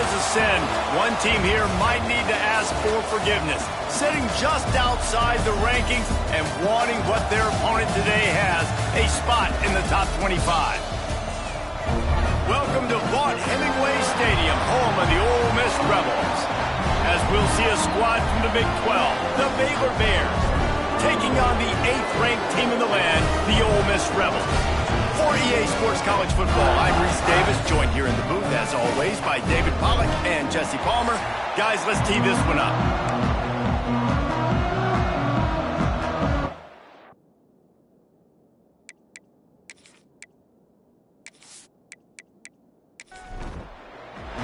is a sin, one team here might need to ask for forgiveness, sitting just outside the rankings and wanting what their opponent today has, a spot in the top 25. Welcome to Vaught-Hemingway Stadium, home of the Ole Miss Rebels. As we'll see a squad from the Big 12, the Baylor Bears, taking on the 8th-ranked team in the land, the Ole Miss Rebels. For EA Sports College Football, I'm Reese Davis, joined here in the booth, as always, by David Pollack and Jesse Palmer. Guys, let's tee this one up.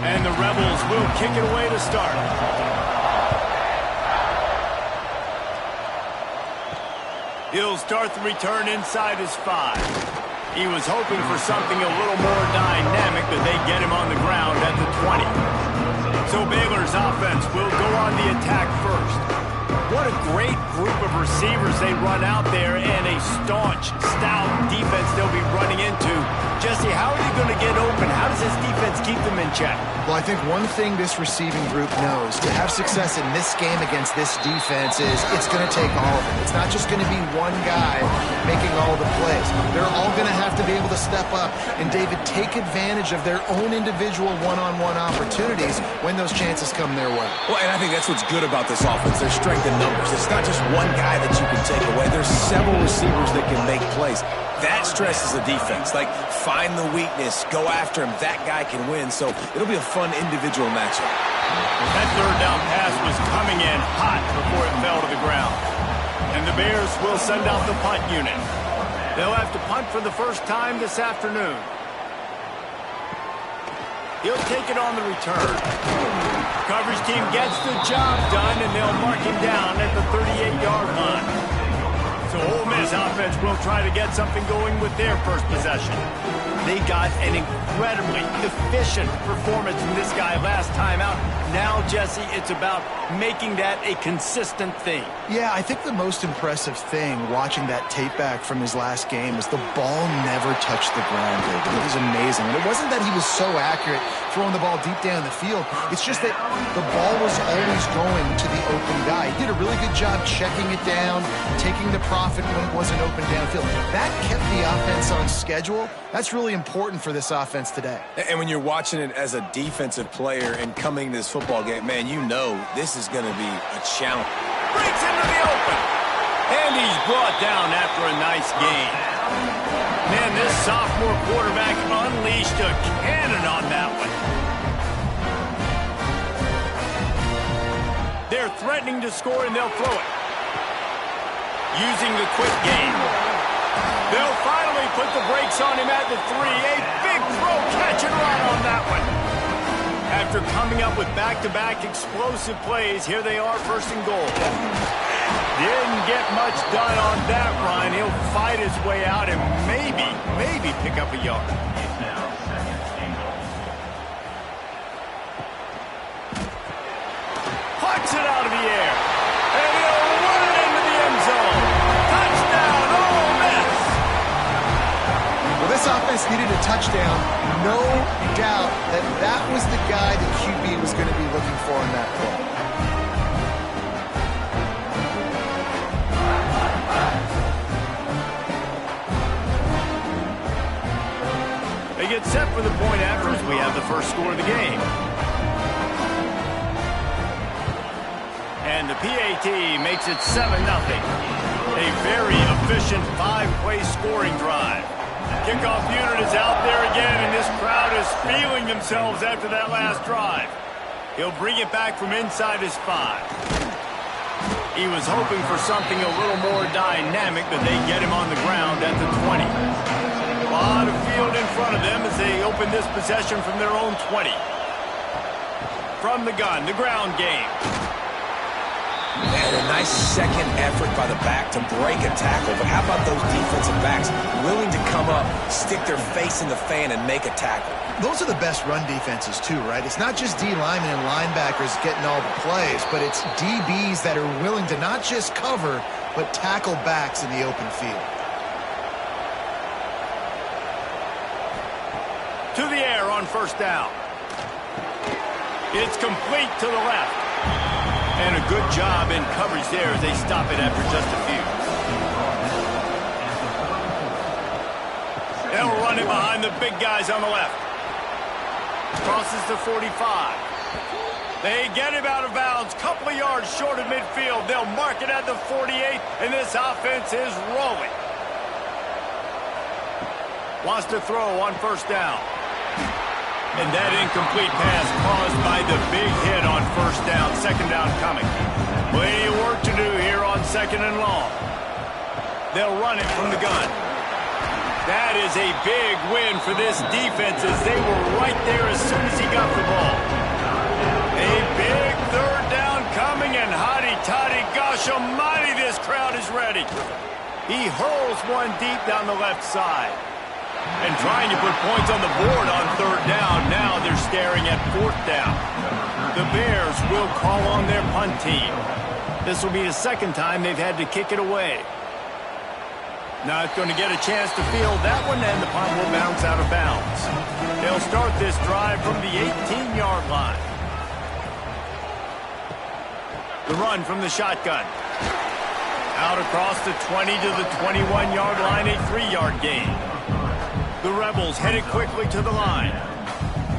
And the Rebels will kick it away to start. He'll start the return inside his 5. He was hoping for something a little more dynamic, but they get him on the ground at the 20. So Baylor's offense will go on the attack first. What a great group of receivers they run out there, and a staunch, stout defense they'll be running into. Jesse, how are they going to get open? How does this defense keep them in check? Well, I think one thing this receiving group knows, to have success in this game against this defense, is it's going to take all of them. It's not just going to be one guy making all the plays. They're all going to have to be able to step up and, David, take advantage of their own individual one-on-one opportunities when those chances come their way. Well, and I think that's what's good about this offense. Their strength in numbers. It's not just one guy that you can take away. There's several receivers that can make plays. That stresses the defense. Like, find the weakness, go after him. That guy can win. So it'll be a fun individual matchup. That third down pass was coming in hot before it fell to the ground. And the Bears will send out the punt unit. They'll have to punt for the first time this afternoon. He'll take it on the return. Coverage team gets the job done, and they'll mark him down at the 38-yard line. So Ole Miss offense will try to get something going with their first possession. They got an incredibly efficient performance from this guy last time out. Now, Jesse, it's about making that a consistent thing. Yeah, I think the most impressive thing watching that tape back from his last game is the ball never touched the ground, David. It was amazing. And it wasn't that he was so accurate throwing the ball deep down the field. It's just that the ball was always going to the open guy. He did a really good job checking it down, taking the profit when it wasn't open downfield. That kept the offense on schedule. That's really important for this offense today. And when you're watching it as a defensive player and coming to this football game, man, you know this is going to be a challenge. Breaks into the open. And he's brought down after a nice gain. Man, this sophomore quarterback unleashed a cannon on that one. They're threatening to score, and they'll throw it. Using the quick game. They'll finally put the brakes on him at the 3. A big throw, catch and run on that one. After coming up with back-to-back explosive plays, here they are, first and goal. Didn't get much done on that run. He'll fight his way out and maybe pick up a yard. Pucks it out of the air. And he'll run it into the end zone. Touchdown, Ole Miss. Well, this offense needed a touchdown. No doubt that that was the guy that QB was going to be looking for in that play. They get set for the point after as we have the first score of the game. And the PAT makes it 7-0. A very efficient 5-play scoring drive. Kickoff unit is out there again, and this crowd is feeling themselves after that last drive. He'll bring it back from inside his 5. He was hoping for something a little more dynamic, but they get him on the ground at the 20. A lot of field in front of them as they open this possession from their own 20. From the gun, the ground game. And a nice second effort by the back to break a tackle. But how about those defensive backs willing to come up, stick their face in the fan, and make a tackle? Those are the best run defenses, too, right? It's not just D linemen and linebackers getting all the plays, but it's DBs that are willing to not just cover, but tackle backs in the open field. To the air on first down. It's complete to the left. And a good job in coverage there as they stop it after just a few. They'll run it behind the big guys on the left. Crosses the 45. They get him out of bounds. Couple of yards short of midfield. They'll mark it at the 48, and this offense is rolling. Wants to throw on first down. And that incomplete pass caused by the big hit on first down. Second down coming. Plenty of work to do here on second and long. They'll run it from the gun. That is a big win for this defense as they were right there as soon as he got the ball. A big third down coming, and hotty-toddy, gosh almighty, this crowd is ready. He hurls one deep down the left side. And trying to put points on the board on third down. Now they're staring at fourth down. The Bears will call on their punt team. This will be the second time they've had to kick it away. Not going to get a chance to field that one, and the punt will bounce out of bounds. They'll start this drive from the 18-yard line. The run from the shotgun. Out across the 20 to the 21-yard line, a 3-yard gain. The Rebels headed quickly to the line.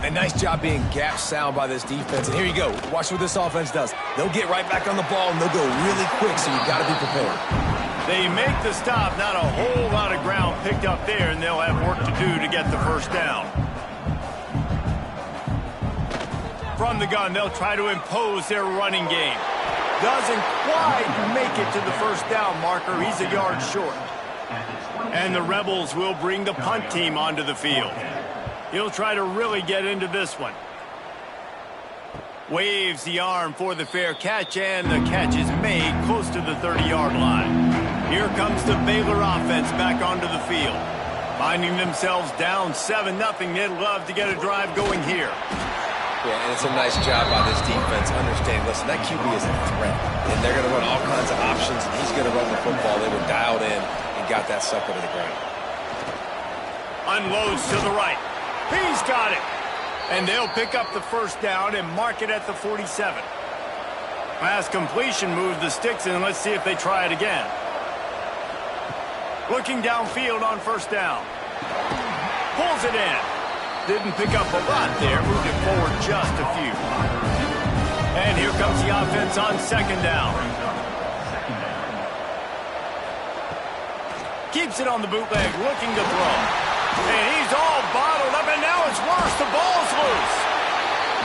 A nice job being gap sound by this defense. And here you go. Watch what this offense does. They'll get right back on the ball, and they'll go really quick, so you've got to be prepared. They make the stop. Not a whole lot of ground picked up there, and they'll have work to do to get the first down. From the gun, they'll try to impose their running game. Doesn't quite make it to the first down marker. He's a yard short. And the Rebels will bring the punt team onto the field. He'll try to really get into this one. Waves the arm for the fair catch, and the catch is made close to the 30-yard line. Here comes the Baylor offense back onto the field. Finding themselves down 7-0, they'd love to get a drive going here. Yeah, and it's a nice job by this defense. Understand, listen, that QB is a threat. And they're going to run all kinds of options, and he's going to run the football. They were dialed in and got that sucker to the ground. Unloads to the right. He's got it. And they'll pick up the first down and mark it at the 47. Pass completion moved the sticks, and let's see if they try it again. Looking downfield on first down. Pulls it in. Didn't pick up a lot there. Moved it forward just a few. And here comes the offense on second down. Keeps it on the bootleg, looking to throw. And he's all bottled up, and now it's worse. The ball's loose.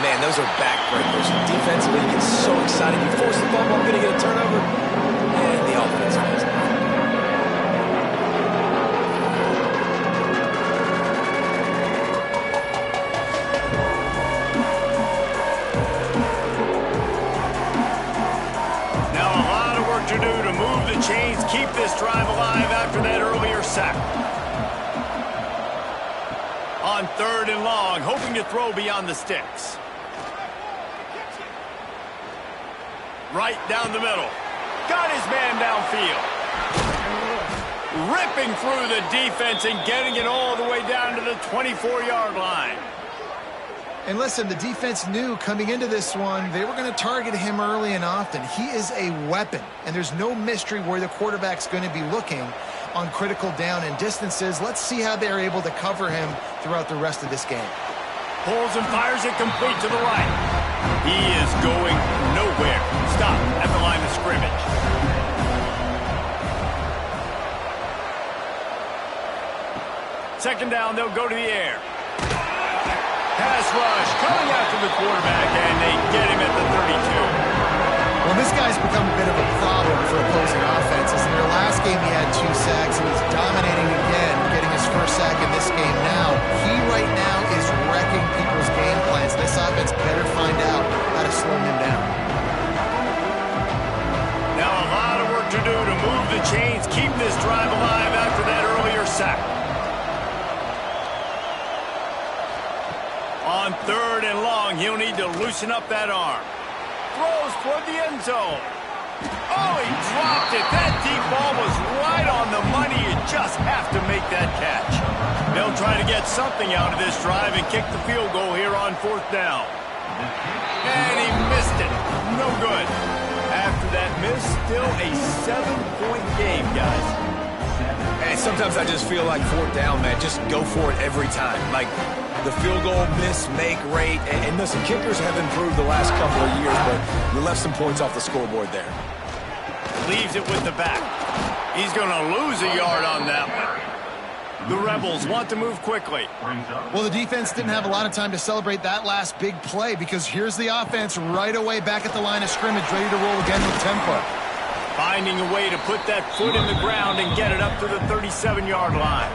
Man, those are backbreakers. Defensively, you get so excited. You force the ball, going to get a turnover, and the offense falls down. Now a lot of work to do to move the chains, keep this drive alive after that earlier sack. On third and long, hoping to throw beyond the sticks. Right down the middle. Got his man downfield. Ripping through the defense and getting it all the way down to the 24-yard line. And listen, the defense knew coming into this one, they were going to target him early and often. He is a weapon, and there's no mystery where the quarterback's going to be looking on critical down and distances. Let's see how they're able to cover him throughout the rest of this game. Pulls and fires it complete to the right. He is going nowhere. Stop at the line of scrimmage. Second down, they'll go to the air. Pass rush coming after the quarterback, and they get him at the 32. Well, this guy's become a bit of a problem for opposing offenses. In their last game, he had 2 sacks. He was dominating again, getting his first sack in this game now. He right now is wrecking people's game plans. This offense better find out how to slow him down. Now a lot of work to do to move the chains, keep this drive alive after that earlier sack. On third and long, he'll need to loosen up that arm. Throws toward the end zone. Oh, he dropped it. That deep ball was right on the money. You just have to make that catch. They'll try to get something out of this drive and kick the field goal here on fourth down. And he missed it. No good. After that miss, still a 7-point game, guys. And sometimes I just feel like fourth down, man, just go for it every time. Like the field goal miss-make rate. And listen, kickers have improved the last couple of years, but we left some points off the scoreboard there. Leaves it with the back. He's going to lose a yard on that one. The Rebels want to move quickly. Well, the defense didn't have a lot of time to celebrate that last big play because here's the offense right away back at the line of scrimmage, ready to roll again with tempo. Finding a way to put that foot in the ground and get it up to the 37-yard line.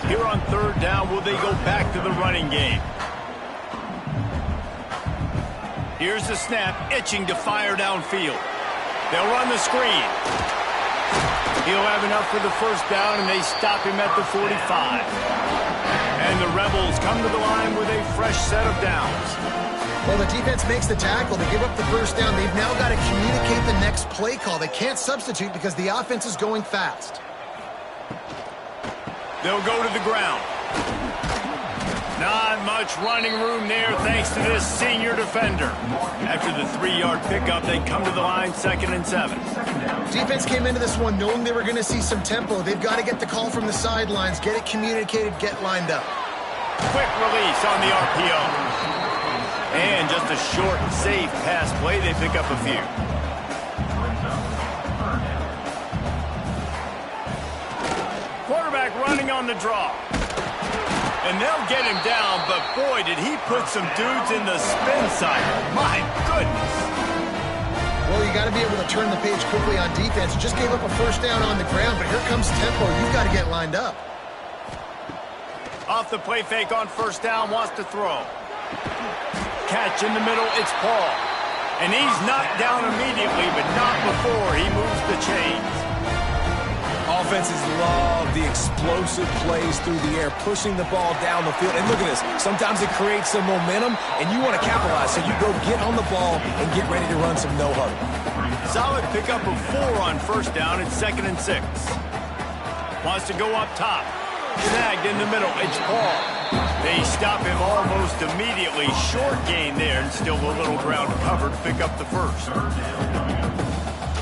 Here on third down, will they go back to the running game? Here's the snap, itching to fire downfield. They'll run the screen. He'll have enough for the first down, and they stop him at the 45. And the Rebels come to the line with a fresh set of downs. Well, the defense makes the tackle. They give up the first down. They've now got to communicate the next play call. They can't substitute because the offense is going fast. They'll go to the ground. Not much running room there thanks to this senior defender. After the 3-yard pickup, they come to the line 2nd and 7. Defense came into this one knowing they were going to see some tempo. They've got to get the call from the sidelines, get it communicated, get lined up. Quick release on the RPO. And just a short, safe pass play. They pick up a few. Quarterback running on the draw. And they'll get him down, but boy, did he put some dudes in the spin cycle. My goodness. Well, you got to be able to turn the page quickly on defense. Just gave up a first down on the ground, but here comes tempo. You've got to get lined up. Off the play fake on first down, wants to throw. Catch in the middle, it's Paul. And he's knocked down immediately, but not before he moves the chains. Offenses love the explosive plays through the air, pushing the ball down the field. And look at this. Sometimes it creates some momentum, and you want to capitalize. So you go get on the ball and get ready to run some no-huddle. Solid pickup of 4 on first down. It's 2nd and 6. Wants to go up top. Snagged in the middle. It's Paul. They stop him almost immediately. Short gain there, and still a little ground covered to pick up the first.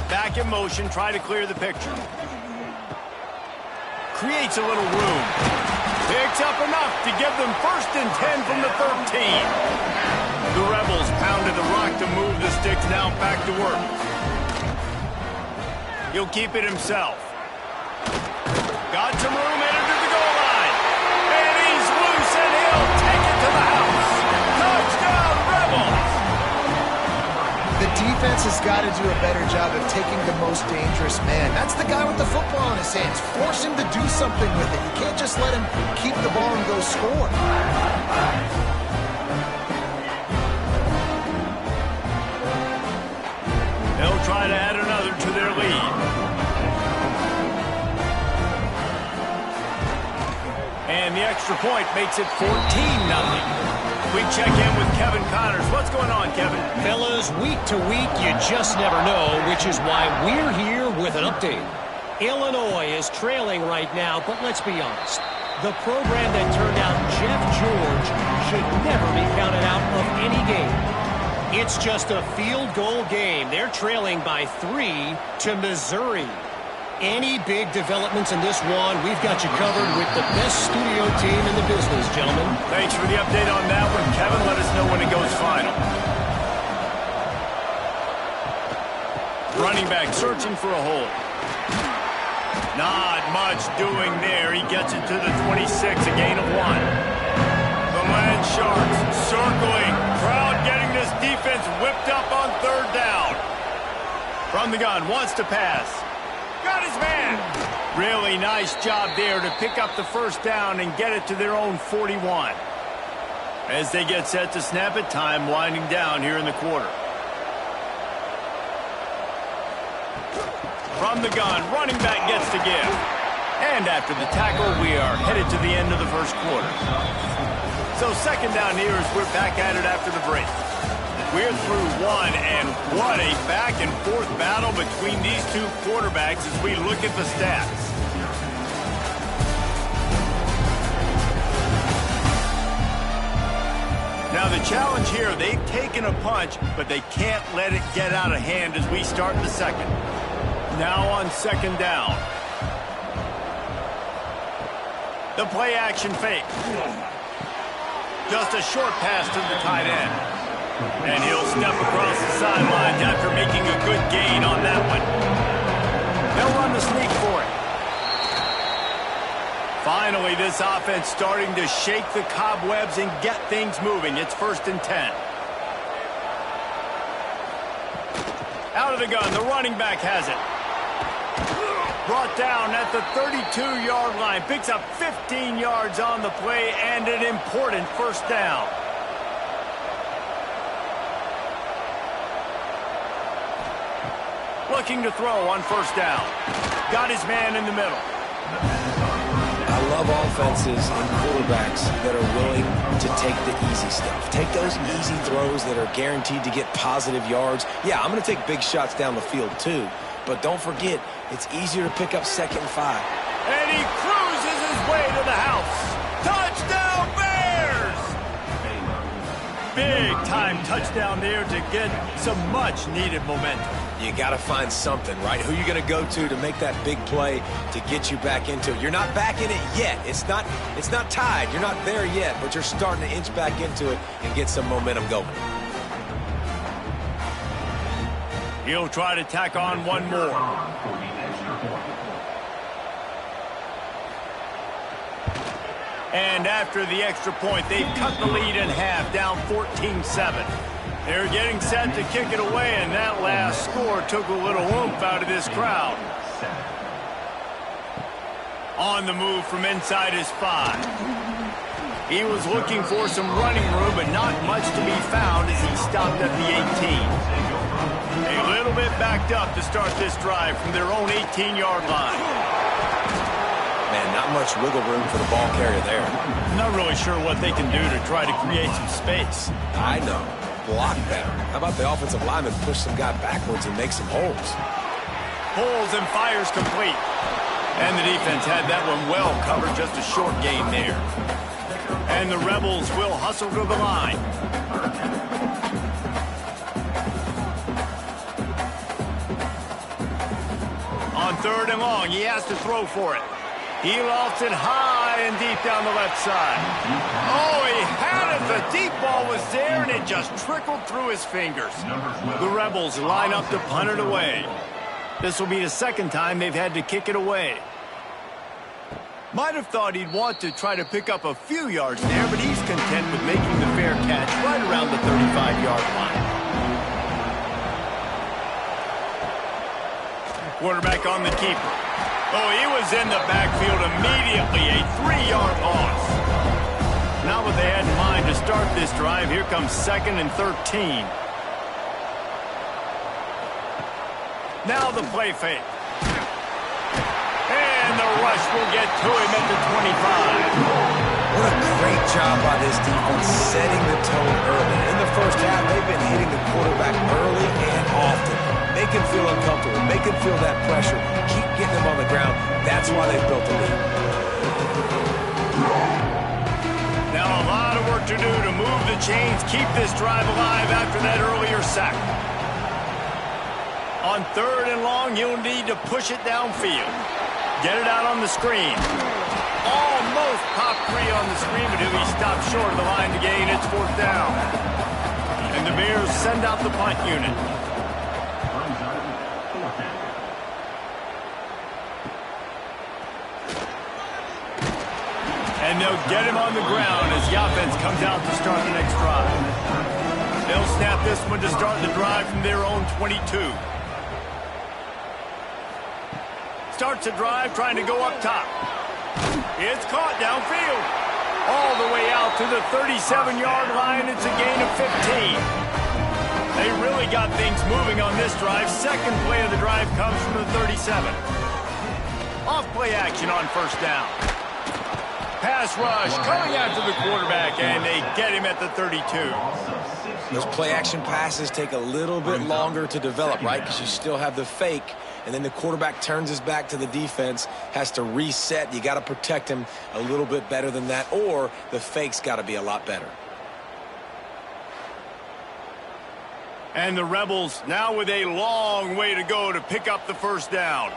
Back in motion, try to clear the picture. Creates a little room. Picks up enough to give them 1st and 10 from the 13. The Rebels pounded the rock to move the sticks now back to work. He'll keep it himself. Got some room, entered to the goal line. And he's loose, and he'll take it to the house. Touchdown, Rebels! The defense has got to do a better job of taking the most dangerous man. That's the guy with the football in his hands. Force him to do something with it. You can't just let him keep the ball and go score. They'll try to add another to their lead. And the extra point makes it 14-0. We check in with Kevin Connors. What's going on, Kevin? Fellas, week to week, you just never know, which is why we're here with an update. Illinois is trailing right now, but let's be honest. The program that turned out Jeff George should never be counted out of any game. It's just a field goal game. They're trailing by 3 to Missouri. Any big developments in this one, we've got you covered with the best studio team in the business, gentlemen. Thanks for the update on that one, Kevin. Let us know when it goes final. Running back searching for a hole. Not much doing there. He gets it to the 26, a gain of 1. The Land Sharks circling. Crowd getting this defense whipped up on third down. From the gun, wants to pass. Got his man. Really nice job there to pick up the first down and get it to their own 41. As they get set to snap it, time winding down here in the quarter. From the gun, running back gets to give. And after the tackle, we are headed to the end of the first quarter. So 2nd down here as we're back at it after the break. We're through one, and what a back-and-forth battle between these two quarterbacks as we look at the stats. Now the challenge here, they've taken a punch, but they can't let it get out of hand as we start the second. Now on second down. The play action fake. Just a short pass to the tight end. And he'll step across the sidelines after making a good gain on that one. They'll run the sneak for it. Finally, this offense starting to shake the cobwebs and get things moving. It's 1st and 10. Out of the gun, the running back has it. Brought down at the 32-yard line. Picks up 15 yards on the play and an important 1st down. Looking to throw on 1st down. Got his man in the middle. I love offenses and quarterbacks that are willing to take the easy stuff. Take those easy throws that are guaranteed to get positive yards. Yeah, I'm going to take big shots down the field too. But don't forget, it's easier to pick up 2nd and 5. And he cruises his way to the house. Touchdown, Bears! Big-time touchdown there to get some much-needed momentum. You got to find something, right? Who are you going to go to make that big play to get you back into it? You're not back in it yet. It's not tied. You're not there yet, but you're starting to inch back into it and get some momentum going. He'll try to tack on one more. And after the extra point, they've cut the lead in half, down 14-7. They're getting set to kick it away, and that last score took a little oomph out of this crowd. On the move from inside his 5. He was looking for some running room, but not much to be found as he stopped at the 18. A little bit backed up to start this drive from their own 18-yard line. Man, not much wiggle room for the ball carrier there. Not really sure what they can do to try to create some space. I know. Block better. How about the offensive lineman push some guy backwards and make some holes? Pulls and fires complete. And the defense had that one well covered, just a short gain there. And the Rebels will hustle to the line. On 3rd and long, he has to throw for it. He lofts it high and deep down the left side. Oh, he had it. The deep ball was there, and it just trickled through his fingers. The Rebels line up to punt it away. This will be the 2nd time they've had to kick it away. Might have thought he'd want to try to pick up a few yards there, but he's content with making the fair catch right around the 35-yard line. Quarterback on the keeper. Oh, he was in the backfield immediately, a 3-yard loss. Not what they had in mind to start this drive. Here comes 2nd and 13. Now the play fake. And the rush will get to him at the 25. What a great job by this defense setting the tone early. In the 1st half, they've been hitting the quarterback early and often. Make him feel uncomfortable. Make him feel that pressure. Keep getting him on the ground. That's why they've built the lead. Now a lot of work to do to move the chains, keep this drive alive after that earlier sack. On 3rd and long, you'll need to push it downfield. Get it out on the screen. Almost popped free on the screen, but he'll be stopped short of the line to gain. It's 4th down. And the Bears send out the punt unit. And they'll get him on the ground as the offense comes out to start the next drive. They'll snap this one to start the drive from their own 22. Starts the drive trying to go up top. It's caught downfield. All the way out to the 37-yard line. It's a gain of 15. They really got things moving on this drive. 2nd play of the drive comes from the 37. Off play action on 1st down. Pass rush coming after the quarterback, and they get him at the 32. Those play-action passes take a little bit longer to develop, right? Because you still have the fake, and then the quarterback turns his back to the defense, has to reset. You got to protect him a little bit better than that, or the fake's got to be a lot better. And the Rebels now with a long way to go to pick up the first down.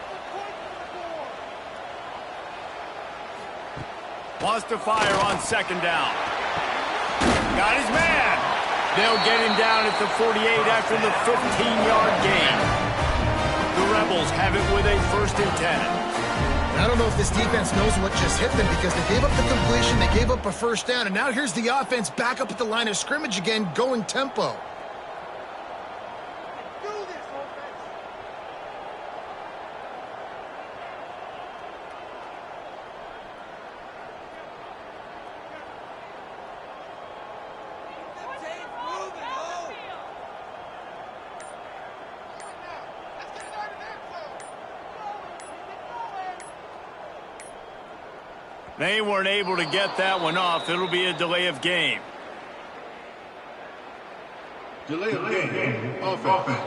Wants to fire on second down. Got his man. They'll get him down at the 48 after the 15-yard gain. The Rebels have it with a 1st and 10. I don't know if this defense knows what just hit them because they gave up the completion, they gave up a first down, and now here's the offense back up at the line of scrimmage again, going tempo. They weren't able to get that one off. It'll be a delay of game. Delay of game. Offense.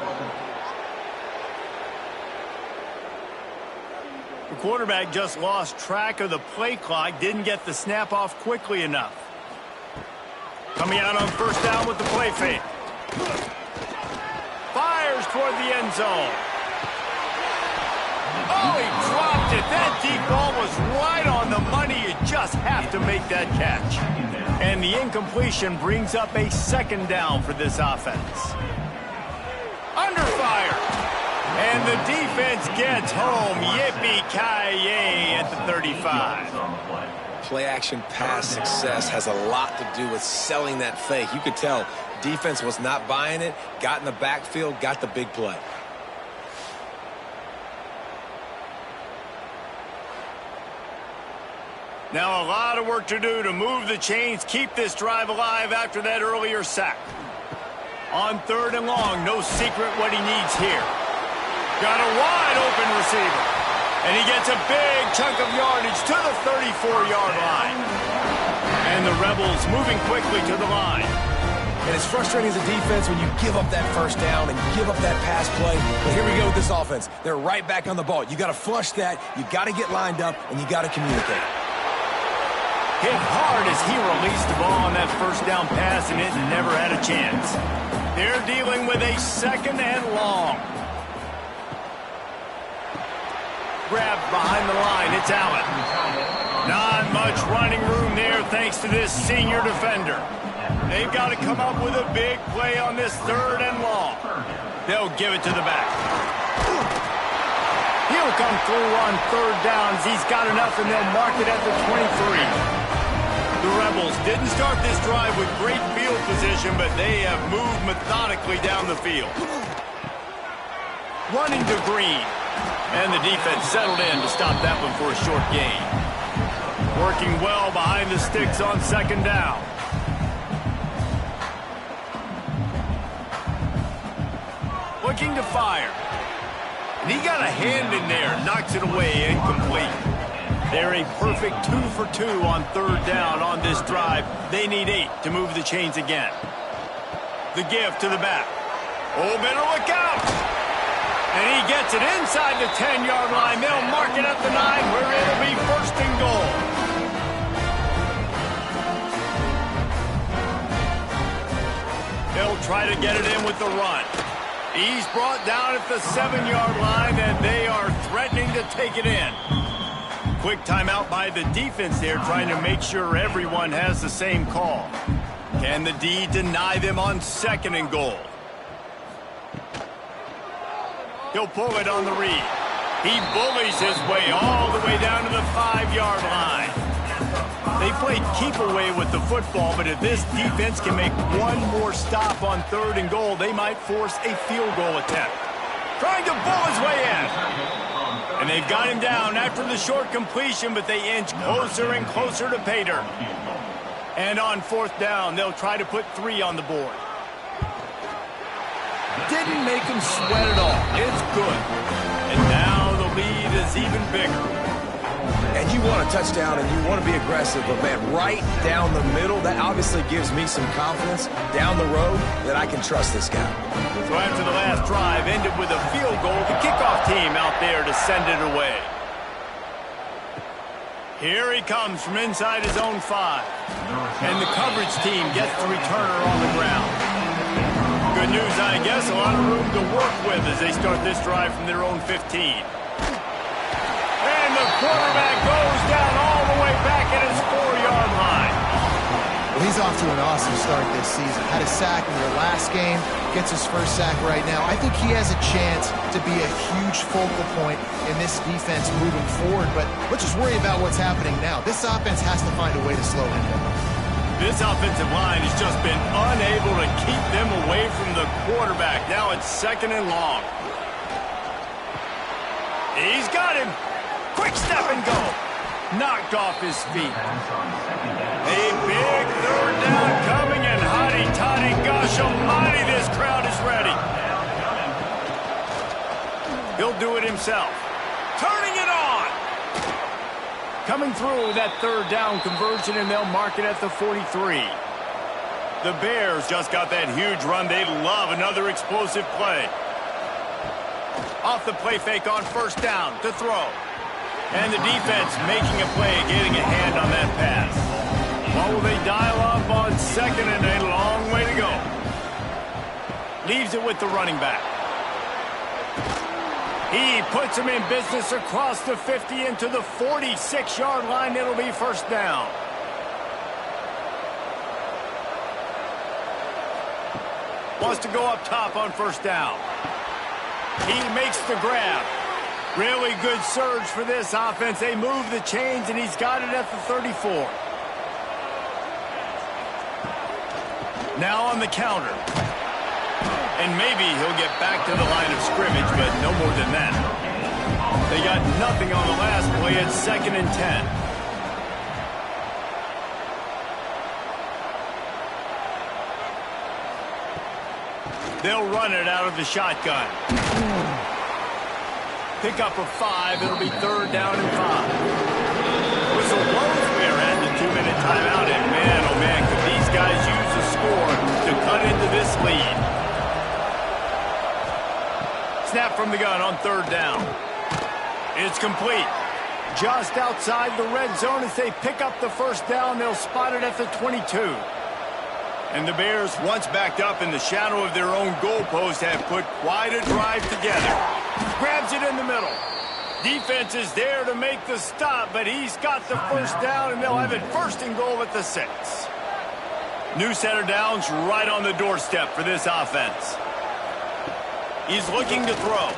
The quarterback just lost track of the play clock, didn't get the snap off quickly enough. Coming out on first down with the play fake. Fires toward the end zone. Oh, he dropped it. That deep ball was right on the money. You just have to make that catch. And the incompletion brings up a 2nd down for this offense. Under fire. And the defense gets home. Yippee-ki-yay at the 35. Play-action pass success has a lot to do with selling that fake. You could tell defense was not buying it, got in the backfield, got the big play. Now a lot of work to do to move the chains, keep this drive alive after that earlier sack. On 3rd and long, no secret what he needs here. Got a wide open receiver. And he gets a big chunk of yardage to the 34-yard line. And the Rebels moving quickly to the line. And it's frustrating as a defense when you give up that first down and give up that pass play. But here we go with this offense. They're right back on the ball. You got to flush that, you got to get lined up, and you got to communicate. Hit hard as he released the ball on that first down pass, and it never had a chance. They're dealing with a 2nd and long. Grab behind the line. It's Allen. Not much running room there thanks to this senior defender. They've got to come up with a big play on this 3rd and long. They'll give it to the back. He'll come through on 3rd downs. He's got enough, and they'll mark it at the 23. The Rebels didn't start this drive with great field position, but they have moved methodically down the field. Running to Green. And the defense settled in to stop that one for a short gain. Working well behind the sticks on 2nd down. Looking to fire. And he got a hand in there, knocks it away, incomplete. They're a perfect 2 for 2 on 3rd down on this drive. They need 8 to move the chains again. The give to the back. Oh, better look out. And he gets it inside the 10-yard line. They'll mark it at the 9 where it'll be 1st and goal. They'll try to get it in with the run. He's brought down at the 7-yard line, and they are threatening to take it in. Quick timeout by the defense there, trying to make sure everyone has the same call. Can the D deny them on 2nd and goal? He'll pull it on the read. He bullies his way all the way down to the 5-yard line. They played keep away with the football, but if this defense can make one more stop on 3rd and goal, they might force a field goal attempt. Trying to bull his way in. And they've got him down after the short completion, but they inch closer and closer to pay dirt. And on 4th down, they'll try to put 3 on the board. Didn't make him sweat at all. It's good. And now the lead is even bigger. And you want a touchdown and you want to be aggressive, but man, right down the middle, that obviously gives me some confidence down the road that I can trust this guy. So after the last drive ended with a field goal, the kickoff team out there to send it away. Here he comes from inside his own 5. And the coverage team gets the returner on the ground. Good news, I guess. A lot of room to work with as they start this drive from their own 15. And the quarterback goes down all the way back at his 4-yard line. Well, he's off to an awesome start this season. Had a sack in their last game, gets his first sack right now. I think he has a chance to be a huge focal point in this defense moving forward, but let's just worry about what's happening now. This offense has to find a way to slow him down. This offensive line has just been unable to keep them away from the quarterback. Now it's 2nd and long. He's got him. Quick step and go. Knocked off his feet. A big 3rd down coming, and hotty-toddy, gosh almighty, this crowd is ready. He'll do it himself. Turning it on. Coming through that 3rd down conversion, and they'll mark it at the 43. The Bears just got that huge run. They love another explosive play. Off the play fake on 1st down to throw. And the defense making a play, getting a hand on that pass. What will they dial up on 2nd and a long way to go? Leaves it with the running back. He puts him in business across the 50 into the 46-yard line. It'll be 1st down. Wants to go up top on 1st down. He makes the grab. Really good surge for this offense. They move the chains, and he's got it at the 34. Now on the counter. And maybe he'll get back to the line of scrimmage, but no more than that. They got nothing on the last play. It's 2nd and 10. They'll run it out of the shotgun. Pick up of 5. It'll be 3rd down and 5. Whistle blows. We're at the 2-minute timeout, and man, oh man, could these guys use a score to cut into this lead. Snap from the gun on 3rd down. It's complete. Just outside the red zone as they pick up the 1st down. They'll spot it at the 22. And the Bears, once backed up in the shadow of their own goalpost, have put quite a drive together. Grabs it in the middle. Defense is there to make the stop, but he's got the 1st down, and they'll have it 1st and goal at the 6. New set of downs right on the doorstep for this offense. He's looking to throw.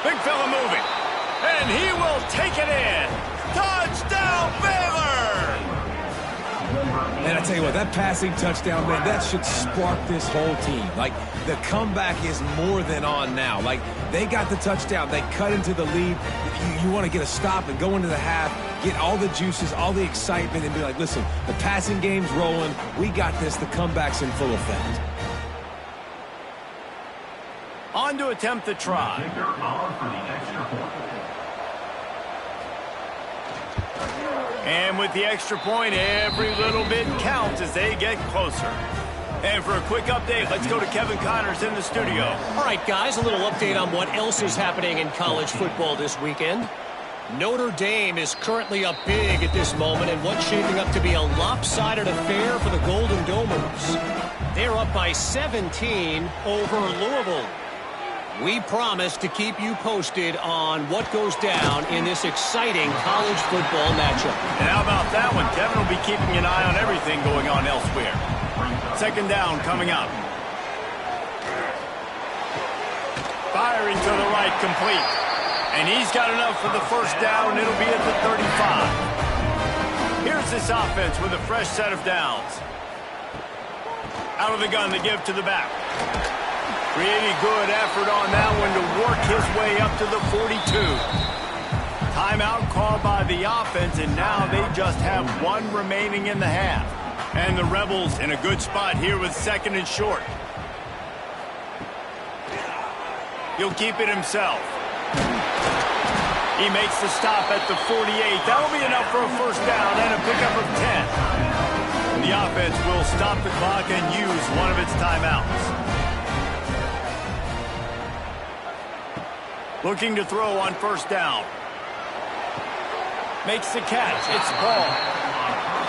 Big fella moving. And he will take it in. Touchdown, Baylor! And I tell you what, that passing touchdown, man, that should spark this whole team. Like, the comeback is more than on now. Like, they got the touchdown. They cut into the lead. You want to get a stop and go into the half, get all the juices, all the excitement, and be like, listen, the passing game's rolling. We got this. The comeback's in full effect. On to attempt the try. And with the extra point, every little bit counts as they get closer. And for a quick update, let's go to Kevin Connors in the studio. All right, guys, a little update on what else is happening in college football this weekend. Notre Dame is currently up big at this moment in what's shaping up to be a lopsided affair for the Golden Domers. They're up by 17 over Louisville. We promise to keep you posted on what goes down in this exciting college football matchup. And how about that one? Kevin will be keeping an eye on everything going on elsewhere. 2nd down coming up. Firing to the right, complete. And he's got enough for the 1st down. It'll be at the 35. Here's this offense with a fresh set of downs. Out of the gun, they give to the back. Really good effort on that one to work his way up to the 42. Timeout called by the offense, and now they just have 1 remaining in the half. And the Rebels in a good spot here with 2nd and short. He'll keep it himself. He makes the stop at the 48. That'll be enough for a 1st down and a pickup of 10. The offense will stop the clock and use one of its timeouts. Looking to throw on 1st down. Makes the catch. It's Ball.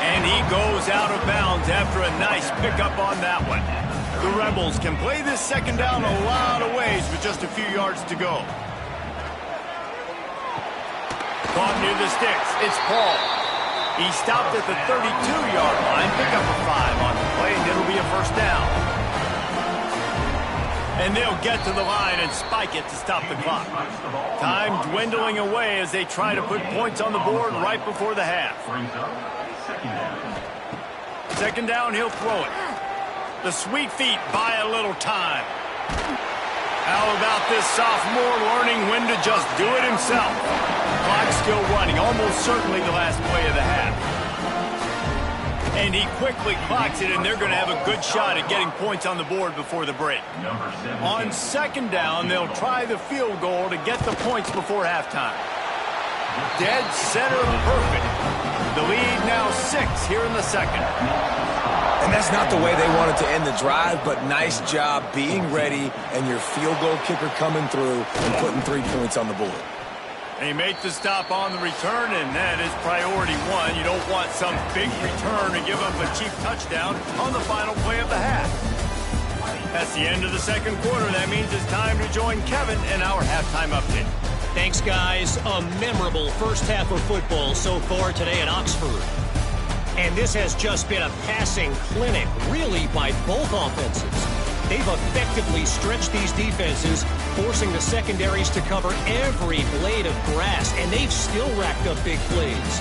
And he goes out of bounds after a nice pickup on that one. The Rebels can play this second down a lot of ways with just a few yards to go. Caught near the sticks. It's Paul. He stopped at the 32-yard line. Pick up a 5 on the play, and it'll be a first down. And they'll get to the line and spike it to stop the clock. Time dwindling away as they try to put points on the board right before the half. Second down, he'll throw it. The sweet feet buy a little time. How about this sophomore learning when to just do it himself? Clock's still running, almost certainly the last play of the half. And he quickly clocks it, and they're going to have a good shot at getting points on the board before the break. On second down, they'll try the field goal to get the points before halftime. Dead center perfect. The lead now 6 here in the second. And that's not the way they wanted to end the drive, but nice job being ready and your field goal kicker coming through and putting 3 points on the board. They make the stop on the return, and that is priority 1. You don't want some big return to give up a cheap touchdown on the final play of the half. That's the end of the second quarter. That means it's time to join Kevin in our halftime update. Thanks, guys. A memorable first half of football so far today at Oxford. And this has just been a passing clinic, really, by both offenses. They've effectively stretched these defenses, forcing the secondaries to cover every blade of grass, and they've still racked up big plays.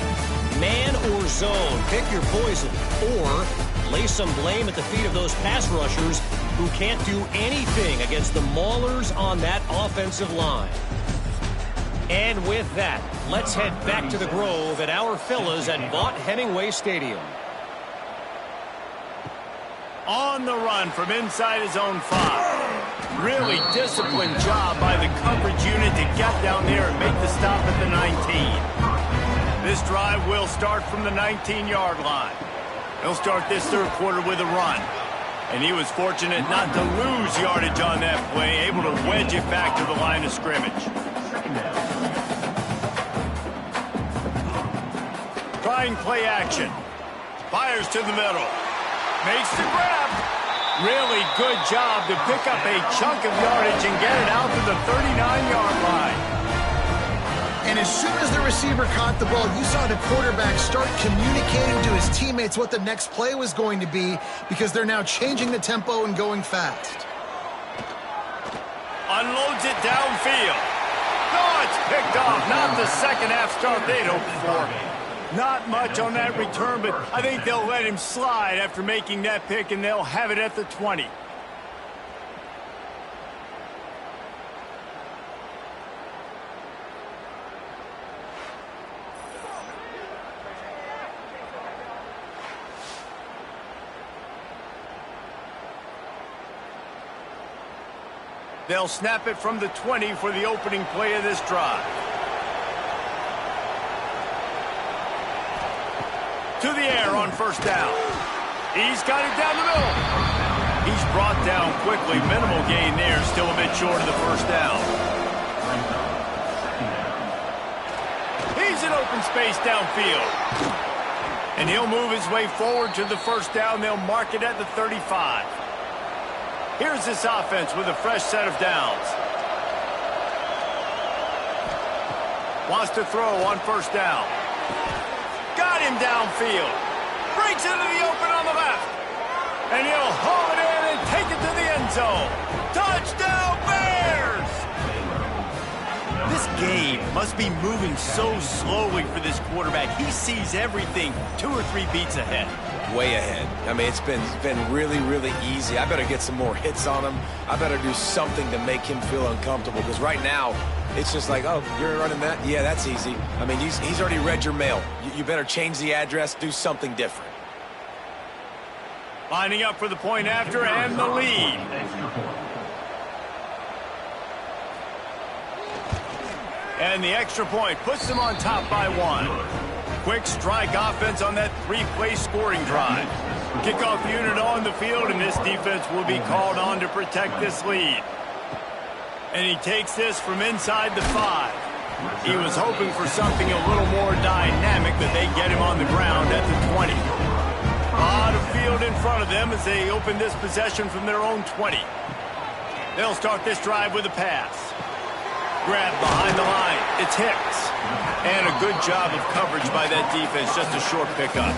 Man or zone, pick your poison, or lay some blame at the feet of those pass rushers who can't do anything against the maulers on that offensive line. And with that, let's head back to the Grove at our fellas at Vaught Hemingway Stadium. On the run from inside his own 5. Really disciplined job by the coverage unit to get down there and make the stop at the 19. This drive will start from the 19-yard line. He'll start this third quarter with a run. And he was fortunate not to lose yardage on that play, able to wedge it back to the line of scrimmage. Trying play action. Fires to the middle. Makes the grab. Really good job to pick up a chunk of yardage and get it out to the 39-yard line. And as soon as the receiver caught the ball, you saw the quarterback start communicating to his teammates what the next play was going to be, because they're now changing the tempo and going fast. Unloads it downfield. No, it's picked off. Not the second half start they'd hoped for. Not much on that return, but I think they'll let him slide after making that pick, and they'll have it at the 20. They'll snap it from the 20 for the opening play of this drive. To the air on first down. He's got it down the middle. He's brought down quickly. Minimal gain there. Still a bit short of the first down. He's in open space downfield. And he'll move his way forward to the first down. They'll mark it at the 35. Here's this offense with a fresh set of downs. Wants to throw on first down. Got him downfield. Breaks into the open on the left. And he'll haul it in and take it to the end zone. Touchdown, Bears! This game must be moving so slowly for this quarterback. He sees everything 2 or 3 beats ahead. Way ahead. I mean, it's been really, really easy. I better get some more hits on him. I better do something to make him feel uncomfortable, because right now, it's just like, oh, you're running that? Yeah, that's easy. I mean, he's already read your mail. You better change the address, do something different. Lining up for the point after and the lead. And the extra point puts them on top by 1. Quick strike offense on that 3-play scoring drive. Kickoff unit on the field, and this defense will be called on to protect this lead. And he takes this from inside the 5. He was hoping for something a little more dynamic, but they get him on the ground at the 20. A lot of field in front of them as they open this possession from their own 20. They'll start this drive with a pass. Grab behind the line. It's Hicks. And a good job of coverage by that defense. Just a short pickup.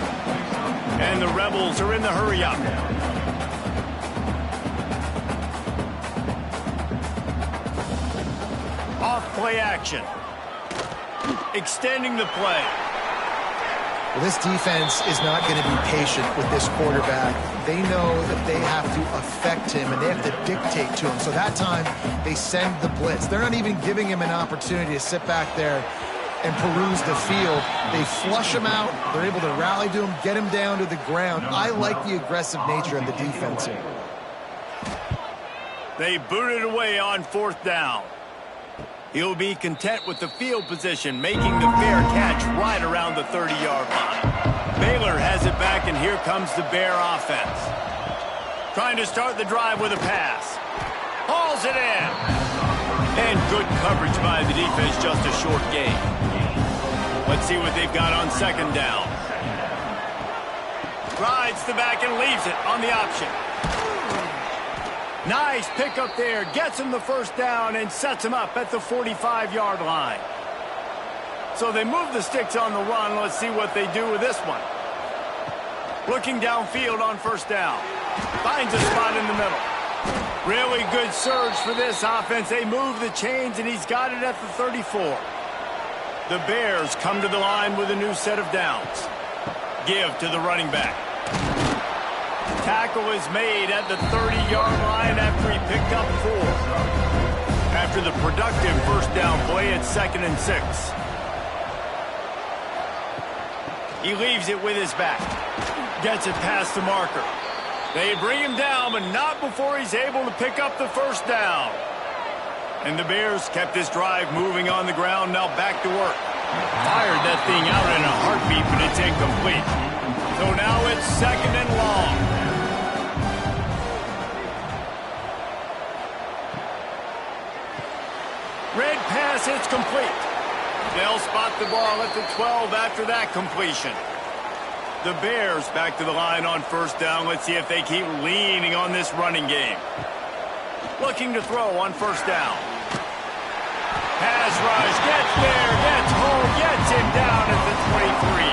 And the Rebels are in the hurry-up. Off-play action. Extending the play. Well, this defense is not going to be patient with this quarterback. They know that they have to affect him, and they have to dictate to him. So that time, they send the blitz. They're not even giving him an opportunity to sit back there and peruse the field. They flush him out. They're able to rally to him, get him down to the ground. I like the aggressive nature of the defense here. They boot it away on 4th down. He'll be content with the field position, making the fair catch right around the 30-yard line. Baylor has it back, and here comes the Bear offense. Trying to start the drive with a pass. Hauls it in. And good coverage by the defense, just a short gain. Let's see what they've got on 2nd down. Rides the back and leaves it on the option. Nice pickup there. Gets him the 1st down and sets him up at the 45-yard line. So they move the sticks on the run. Let's see what they do with this one. Looking downfield on 1st down. Finds a spot in the middle. Really good surge for this offense. They move the chains, and he's got it at the 34. The Bears come to the line with a new set of downs. Give to the running back. Tackle is made at the 30-yard line after he picked up 4. After the productive 1st down play, it's 2nd and 6. He leaves it with his back. Gets it past the marker. They bring him down, but not before he's able to pick up the 1st down. And the Bears kept this drive moving on the ground, now back to work. Fired that thing out in a heartbeat, but it's incomplete. So now it's 2nd and long. Red pass, it's complete. They'll spot the ball at the 12 after that completion. The Bears back to the line on 1st down. Let's see if they keep leaning on this running game. Looking to throw on 1st down. Pass rush, gets there, gets home, gets him down at the 23.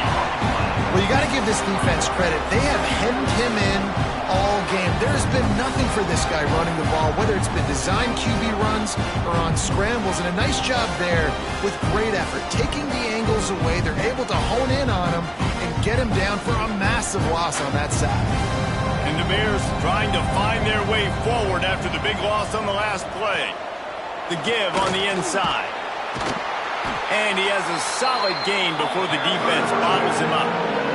Well, you got to give this defense credit. They have hemmed him in all game. There's been nothing for this guy running the ball, whether it's been designed QB runs or on scrambles, and a nice job there with great effort. Taking the angles away, they're able to hone in on him and get him down for a massive loss on that sack. And the Bears trying to find their way forward after the big loss on the last play. The give on the inside. And he has a solid gain before the defense bottles him up.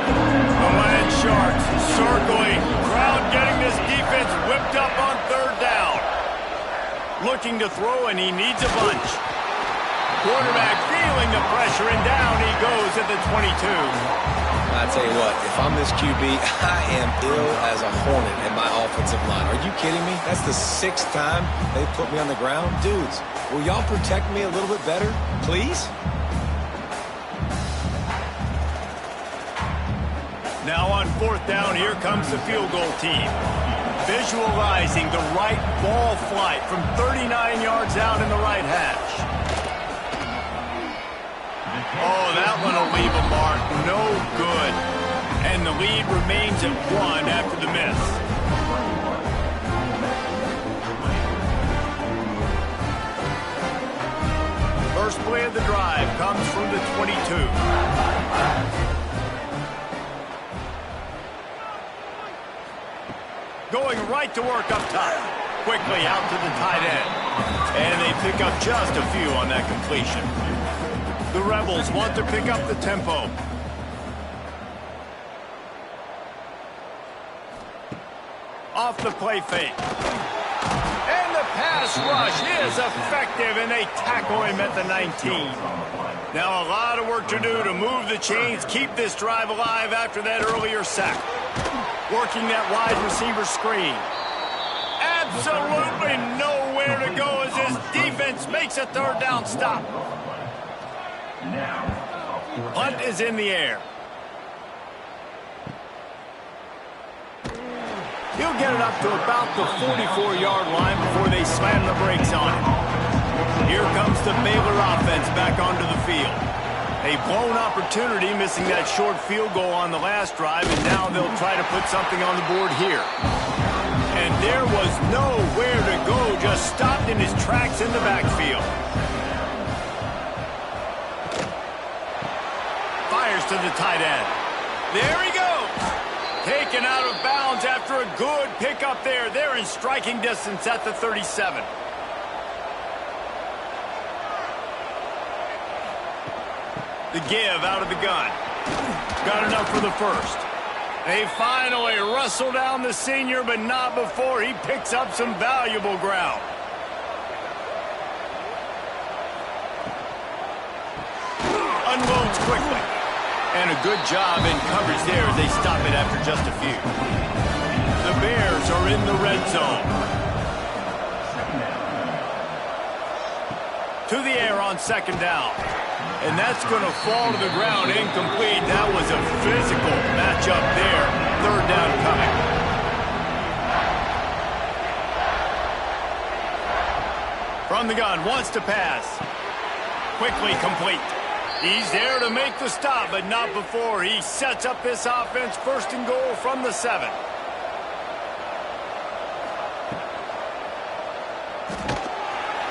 The Land Sharks circling. Crowd getting this defense whipped up on 3rd down. Looking to throw, and he needs a bunch. Quarterback feeling the pressure, and down he goes at the 22. I tell you what, if I'm this QB, I am ill as a hornet in my offensive line. Are you kidding me? That's the 6th time they put me on the ground. Dudes, will y'all protect me a little bit better, please? Now on 4th down, here comes the field goal team. Visualizing the right ball flight from 39 yards out in the right hash. Oh, that one will leave a mark. No good. And the lead remains at 1 after the miss. First play of the drive comes from the 22. Going right to work up top. Quickly out to the tight end. And they pick up just a few on that completion. The Rebels want to pick up the tempo. Off the play fake. And the pass rush is effective, and they tackle him at the 19. Now a lot of work to do to move the chains, keep this drive alive after that earlier sack. Working that wide receiver screen. Absolutely nowhere to go as this defense makes a 3rd down stop. Punt is in the air. He'll get it up to about the 44-yard line before they slam the brakes on him. Here comes the Baylor offense back onto the field. A blown opportunity, missing that short field goal on the last drive, and now they'll try to put something on the board here. And there was nowhere to go, just stopped in his tracks in the backfield. Fires to the tight end. There he goes. Taken out of bounds after a good pickup there. They're in striking distance at the 37. The give out of the gun. Got enough for the first. They finally wrestle down the senior, but not before he picks up some valuable ground. Unloads quickly. And a good job in coverage there as they stop it after just a few. The Bears are in the red zone. To the air on second down. And that's going to fall to the ground incomplete. That was a physical matchup there. Third down coming. From the gun, wants to pass. Quickly complete. He's there to make the stop, but not before he sets up this offense. First and goal from the 7.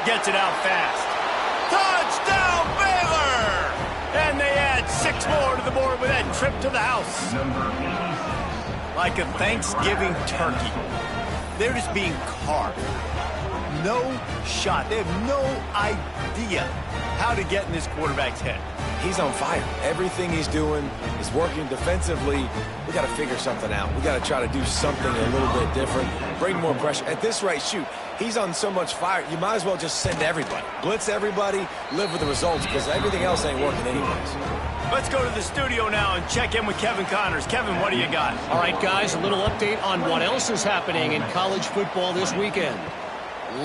Gets it out fast. Touchdown, Baylor! And they add 6 more to the board with that trip to the house. Like a Thanksgiving turkey. They're just being carved. No shot. They have no idea how to get in this quarterback's head. He's on fire. Everything he's doing is working defensively. We got to figure something out. We got to try to do something a little bit different. Bring more pressure. At this rate, shoot, he's on so much fire, you might as well just send everybody. Blitz everybody, live with the results, because everything else ain't working anyways. Let's go to the studio now and check in with Kevin Connors. Kevin, what do you got? All right, guys, a little update on what else is happening in college football this weekend.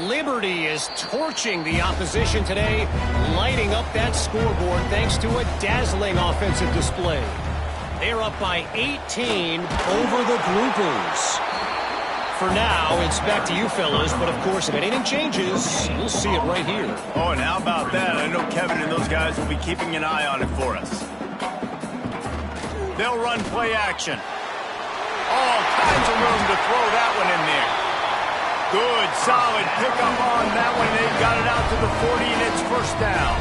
Liberty is torching the opposition today, lighting up that scoreboard thanks to a dazzling offensive display. They're up by 18 over the Groupers. For now, it's back to you fellas, but of course, if anything changes, you'll see it right here. Oh, and how about that? I know Kevin and those guys will be keeping an eye on it for us. They'll run play action. All kinds of room to throw that one in there. Good, solid pickup on that one. They got it out to the 40, and it's first down.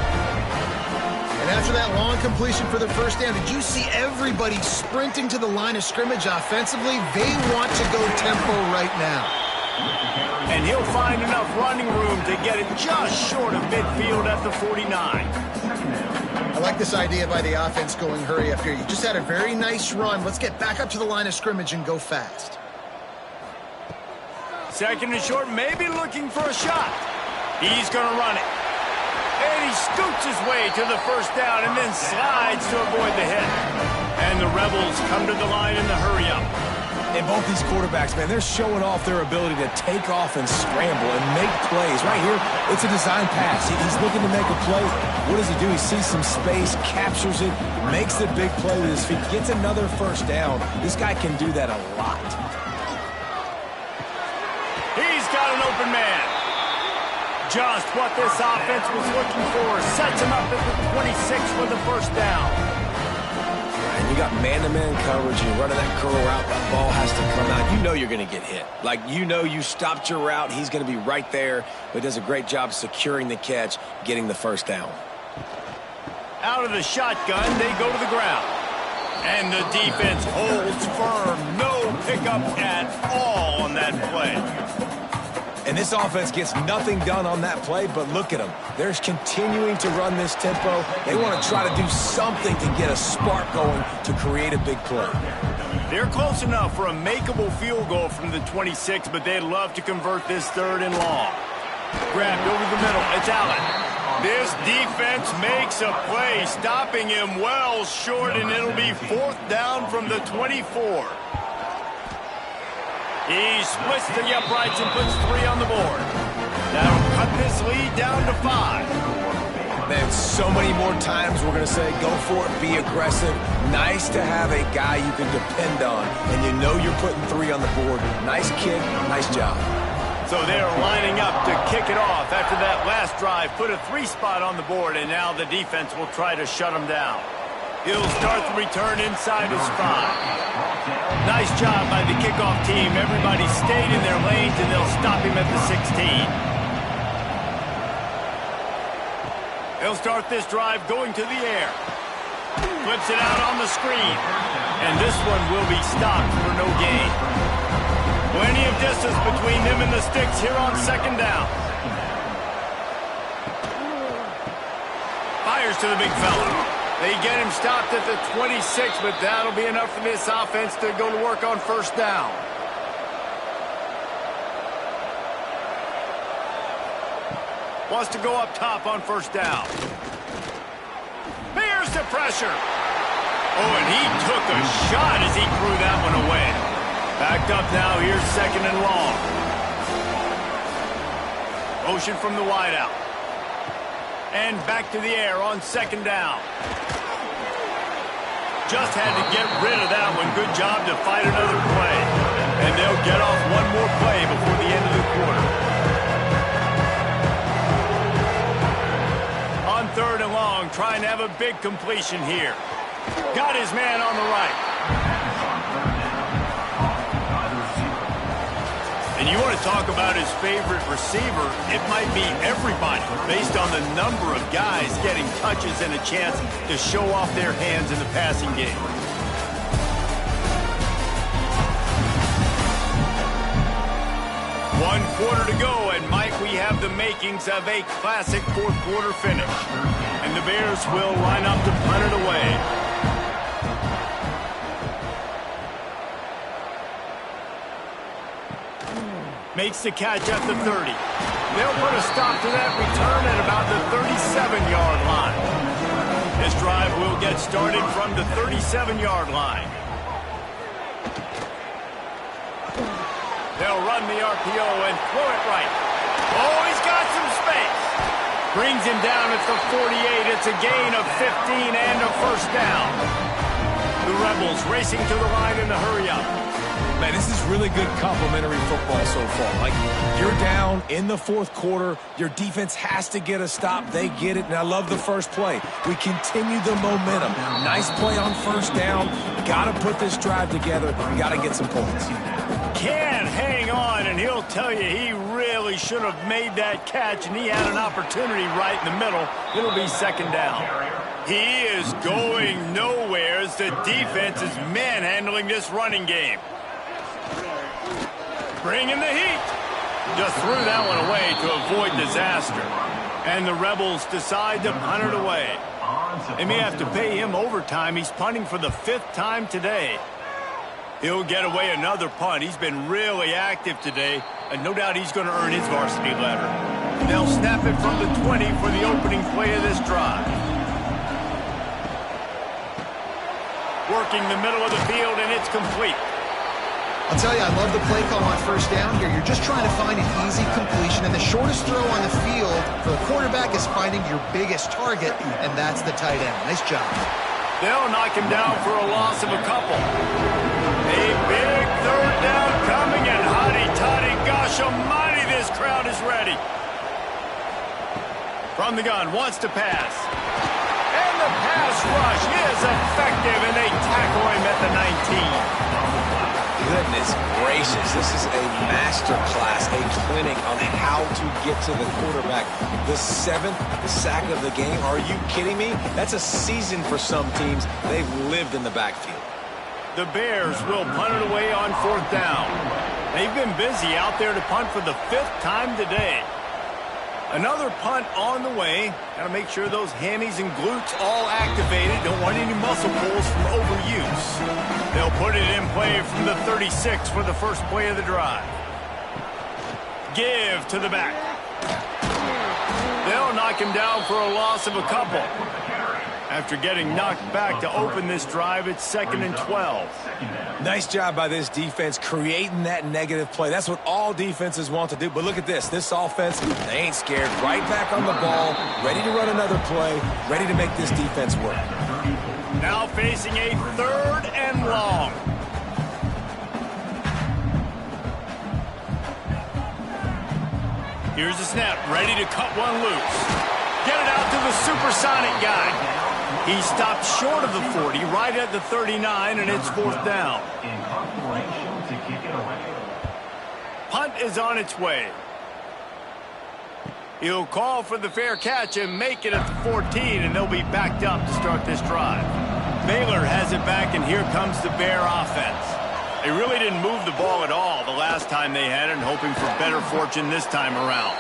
And after that long completion for the first down, did you see everybody sprinting to the line of scrimmage offensively? They want to go tempo right now. And he'll find enough running room to get it just short of midfield at the 49. I like this idea by the offense going hurry up here. You just had a very nice run. Let's get back up to the line of scrimmage and go fast. Second and short, maybe looking for a shot. He's going to run it. And he scoots his way to the first down and then slides to avoid the hit. And the Rebels come to the line in the hurry-up. And both these quarterbacks, man, they're showing off their ability to take off and scramble and make plays. Right here, it's a design pass. He's looking to make a play. What does he do? He sees some space, captures it, makes the big play with his feet, gets another first down. This guy can do that a lot. He's got an open man. Just what this offense was looking for. Sets him up at the 26 for the first down. And you got man-to-man coverage, and you're running that curl route, that ball has to come out. You know you're going to get hit. Like, you know you stopped your route. He's going to be right there, but does a great job securing the catch, getting the first down. Out of the shotgun, they go to the ground. And the defense holds firm. No pickup at all on that play. And this offense gets nothing done on that play, but look at them. They're continuing to run this tempo. They want to try to do something to get a spark going to create a big play. They're close enough for a makeable field goal from the 26, but they'd love to convert this third and long. Grabbed over the middle. It's Allen. This defense makes a play, stopping him well short, and it'll be fourth down from the 24. He splits the uprights and puts 3 on the board. That'll cut this lead down to 5. Man, so many more times we're going to say, go for it, be aggressive. Nice to have a guy you can depend on, and you know you're putting 3 on the board. Nice kick, nice job. So they're lining up to kick it off after that last drive. Put a 3 spot on the board, and now the defense will try to shut them down. He'll start the return inside his 5. Nice job by the kickoff team. Everybody stayed in their lanes, and they'll stop him at the 16. He'll start this drive going to the air. Flips it out on the screen. And this one will be stopped for no gain. Plenty of distance between them and the sticks here on 2nd down. Fires to the big fella. They get him stopped at the 26, but that'll be enough for this offense to go to work on 1st down. Wants to go up top on 1st down. Here's the pressure. Oh, and he took a shot as he threw that one away. Backed up now. Here's 2nd and long. Motion from the wideout. And back to the air on 2nd down. Just had to get rid of that one. Good job to fight another play. And they'll get off one more play before the end of the quarter. On 3rd and long, trying to have a big completion here. Got his man on the right. And you want to talk about his favorite receiver, it might be everybody, based on the number of guys getting touches and a chance to show off their hands in the passing game. One quarter to go, and Mike, we have the makings of a classic 4th quarter finish. And the Bears will line up to punt it away. Makes the catch at the 30. They'll put a stop to that return at about the 37-yard line. This drive will get started from the 37-yard line. They'll run the RPO and throw it right. Oh, he's got some space. Brings him down at the 48. It's a gain of 15 and a 1st down. The Rebels racing to the line in the hurry-up. Man, this is really good complimentary football so far. Like, you're down in the 4th quarter. Your defense has to get a stop. They get it, and I love the first play. We continue the momentum. Nice play on 1st down. Got to put this drive together. Got to get some points. Can hang on, and he'll tell you he really should have made that catch, and he had an opportunity right in the middle. It'll be 2nd down. He is going nowhere as the defense is manhandling this running game. Bringing the heat. Just threw that one away to avoid disaster. And the Rebels decide to punt it away. They may have to pay him overtime. He's punting for the 5th time today. He'll get away another punt. He's been really active today, and no doubt he's going to earn his varsity letter. They'll snap it from the 20 for the opening play of this drive. Working the middle of the field, and it's complete. I'll tell you, I love the play call on 1st down here. You're just trying to find an easy completion, and the shortest throw on the field for the quarterback is finding your biggest target, and that's the tight end. Nice job. They'll knock him down for a loss of a couple. A big 3rd down coming, and hotty-toddy, gosh almighty, this crowd is ready. From the gun, wants to pass. And the pass rush is effective, and they tackle him at the 19. Goodness gracious, this is a master class, a clinic on how to get to the quarterback. The 7th sack of the game, are you kidding me? That's a season for some teams. They've lived in the backfield. The Bears will punt it away on 4th down. They've been busy out there to punt for the 5th time today. Another punt on the way. Got to make sure those hammies and glutes all activated. Don't want any muscle pulls from overuse. They'll put it in play from the 36 for the first play of the drive. Give to the back. They'll knock him down for a loss of a couple. After getting knocked back to open this drive, it's 2nd and 12. Nice job by this defense creating that negative play. That's what all defenses want to do. But look at this. This offense, they ain't scared. Right back on the ball, ready to run another play, ready to make this defense work. Now facing a 3rd and long. Here's the snap, ready to cut one loose. Get it out to the supersonic guy. He stopped short of the 40, right at the 39, and it's 4th down. Punt is on its way. He'll call for the fair catch and make it at the 14, and they'll be backed up to start this drive. Baylor has it back, and here comes the Bear offense. They really didn't move the ball at all the last time they had it, and hoping for better fortune this time around.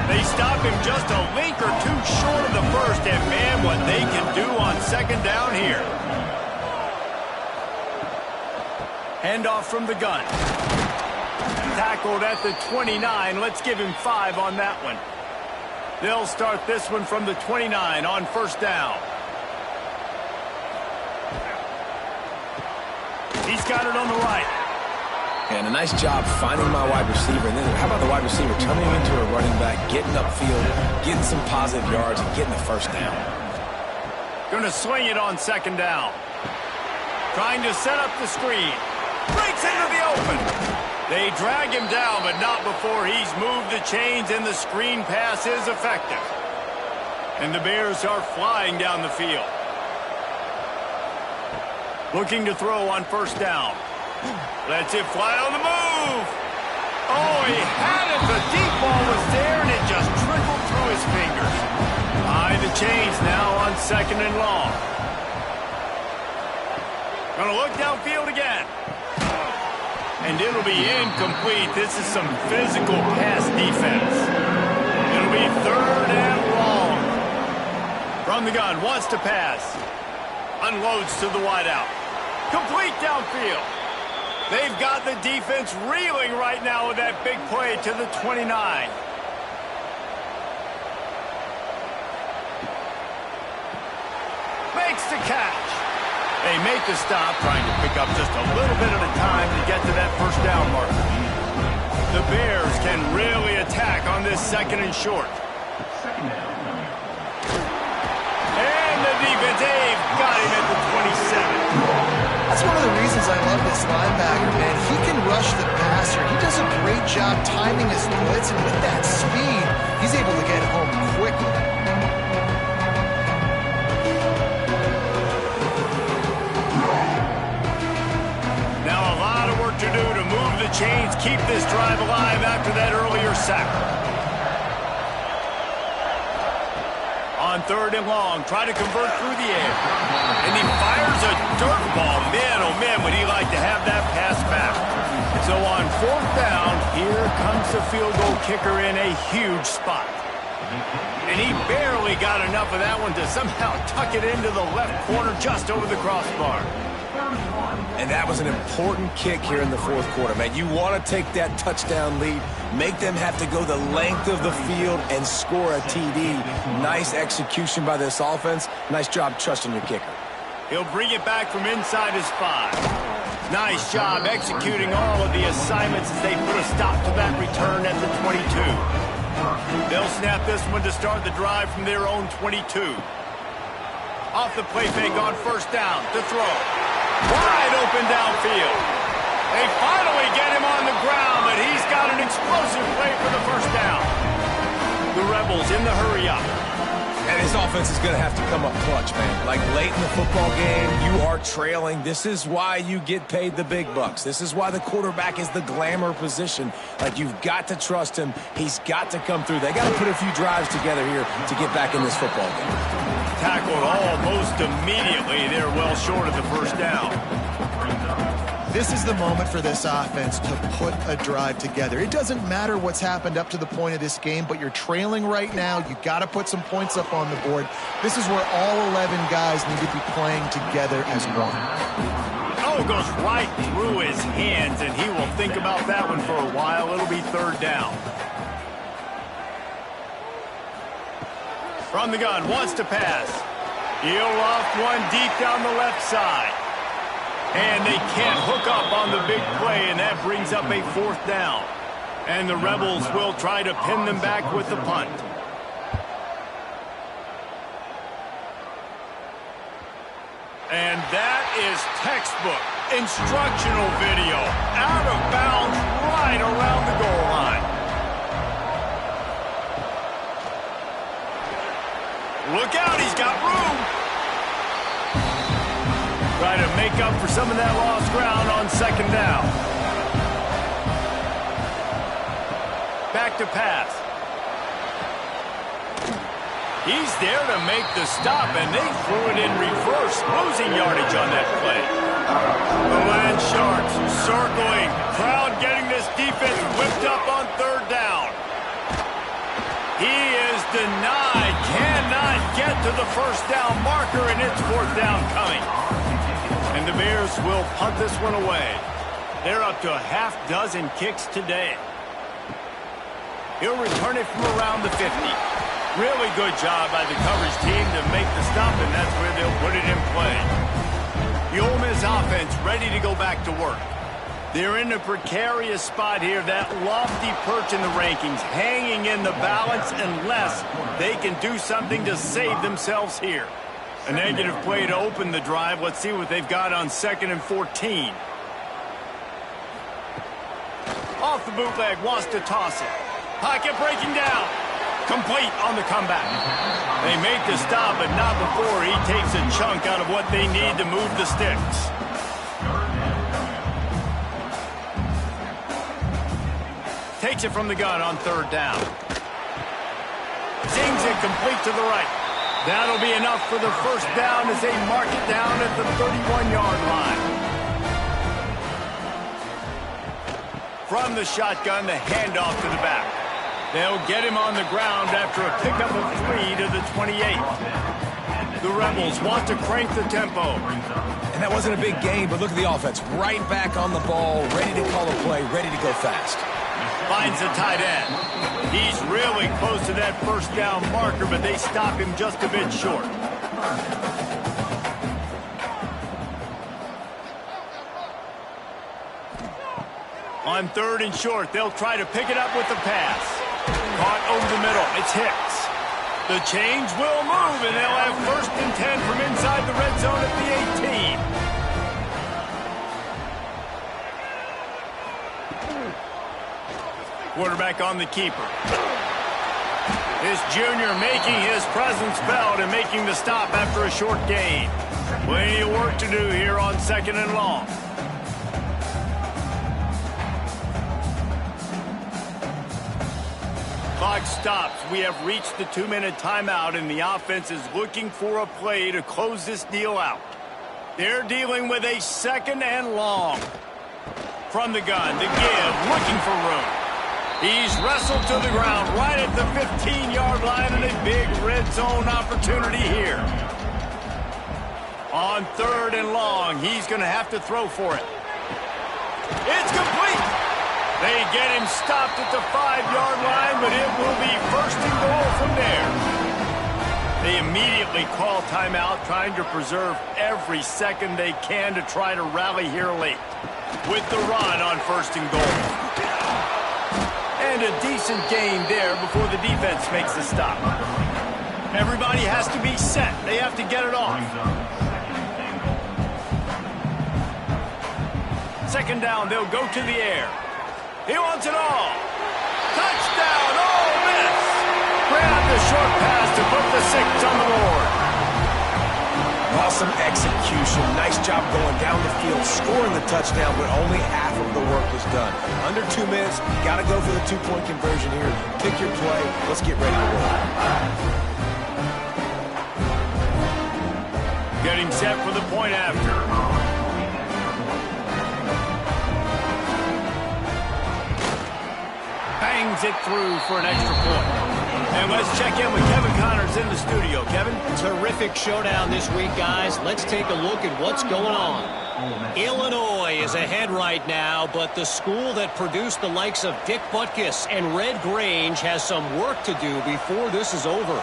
They stop him just a link or two short of the first, and man, what they can do on 2nd down here. Handoff from the gun. Tackled at the 29. Let's give him 5 on that one. They'll start this one from the 29 on 1st down. He's got it on the right. And a nice job finding my wide receiver. And then how about the wide receiver turning him into a running back, getting upfield, getting some positive yards, and getting the 1st down. Going to swing it on 2nd down. Trying to set up the screen. Breaks into the open. They drag him down, but not before he's moved the chains, and the screen pass is effective. And the Bears are flying down the field. Looking to throw on 1st down. Lets it fly on the move. Oh, he had it. The deep ball was there, and it just trickled through his fingers. Behind the chains now on 2nd and long. Going to look downfield again. And it'll be incomplete. This is some physical pass defense. It'll be 3rd and long. From the gun, wants to pass. Unloads to the wideout. Complete downfield. They've got the defense reeling right now with that big play to the 29. Makes the catch. They make the stop, trying to pick up just a little bit at a time to get to that 1st down marker. The Bears can really attack on this 2nd and short. And the defense, they've got him at the 27. That's one of the reasons I love this linebacker, man. He can rush the passer. He does a great job timing his blitz, and with that speed, he's able to get home quickly. Now a lot of work to do to move the chains, keep this drive alive after that earlier sack. On 3rd and long, try to convert through the air. And he fires a dirt ball. Man, oh man, would he like to have that pass back. So on 4th down, here comes the field goal kicker in a huge spot. And he barely got enough of that one to somehow tuck it into the left corner just over the crossbar. And that was an important kick here in the 4th quarter, man. You want to take that touchdown lead, make them have to go the length of the field and score a TD. Nice execution by this offense. Nice job trusting your kicker. He'll bring it back from inside his 5. Nice job executing all of the assignments as they put a stop to that return at the 22. They'll snap this one to start the drive from their own 22. Off the play fake on 1st down to throw. Wide open downfield. They finally get him on the ground, but he's got an explosive play for the 1st down. The Rebels in the hurry-up. And his offense is going to have to come up clutch, man. Like late in the football game, you are trailing. This is why you get paid the big bucks. This is why the quarterback is the glamour position. Like, you've got to trust him. He's got to come through. They got to put a few drives together here to get back in this football game. Tackled almost immediately. They're well short of the 1st down. This is the moment for this offense to put a drive together. It doesn't matter what's happened up to the point of this game, but you're trailing right now. You got to put some points up on the board. This is where all 11 guys need to be playing together as one. Oh, goes right through his hands, and he will think about that one for a while. It'll be 3rd down. From the gun, wants to pass. He'll loft one deep down the left side. And they can't hook up on the big play, and that brings up a 4th down. And the Rebels will try to pin them back with the punt. And that is textbook instructional video. Out of bounds right around the goal line. Look out, he's got room. Try to make up for some of that lost ground on 2nd down. Back to pass. He's there to make the stop, and they threw it in reverse, losing yardage on that play. The Land Sharks circling. Crowd getting this defense whipped up on 3rd down. He is denied. Cannot get to the 1st down marker, and it's 4th down coming. And the Bears will punt this one away. They're up to a half-dozen kicks today. He'll return it from around the 50. Really good job by the coverage team to make the stop, and that's where they'll put it in play. The Ole Miss offense ready to go back to work. They're in a precarious spot here, that lofty perch in the rankings, hanging in the balance unless they can do something to save themselves here. A negative play to open the drive. Let's see what they've got on 2nd and 14. Off the bootleg, wants to toss it. Pocket breaking down. Complete on the comeback. They make the stop, but not before he takes a chunk out of what they need to move the sticks. Takes it from the gun on 3rd down. Zings it complete to the right. That'll be enough for the 1st down as they mark it down at the 31-yard line. From the shotgun, the handoff to the back. They'll get him on the ground after a pickup of 3 to the 28. The Rebels want to crank the tempo. And that wasn't a big game, but look at the offense. Right back on the ball, ready to call a play, ready to go fast. Finds the tight end. He's really close to that 1st down marker, but they stop him just a bit short. On 3rd and short, they'll try to pick it up with the pass. Caught over the middle. It's Hicks. The change will move, and they'll have 1st and 10 from inside the red zone at the 18. Quarterback on the keeper. This junior making his presence felt and making the stop after a short gain. Plenty of work to do here on 2nd and long. Clock stops. We have reached the 2-minute timeout, and the offense is looking for a play to close this deal out. They're dealing with a 2nd and long. From the gun, the give, looking for room. He's wrestled to the ground right at the 15-yard line, and a big red zone opportunity here. On 3rd and long, he's going to have to throw for it. It's complete. They get him stopped at the 5-yard line, but it will be 1st and goal from there. They immediately call timeout, trying to preserve every second they can to try to rally here late. With the run on 1st and goal. And a decent gain there before the defense makes the stop. Everybody has to be set. They have to get it off. 2nd down, they'll go to the air. He wants it all. Touchdown, Ole Miss. Grab the short pass to put the 6 on the board. Awesome execution. Nice job going down the field, scoring the touchdown, but only half of the work was done. Under 2 minutes, got to go for the 2-point conversion here. Pick your play. Let's get ready to work. Getting set for the point after. Bangs it through for an extra point. And let's check in with Kevin Connors in the studio. Kevin? Terrific showdown this week, guys. Let's take a look at what's going on. Illinois is ahead right now, but the school that produced the likes of Dick Butkus and Red Grange has some work to do before this is over.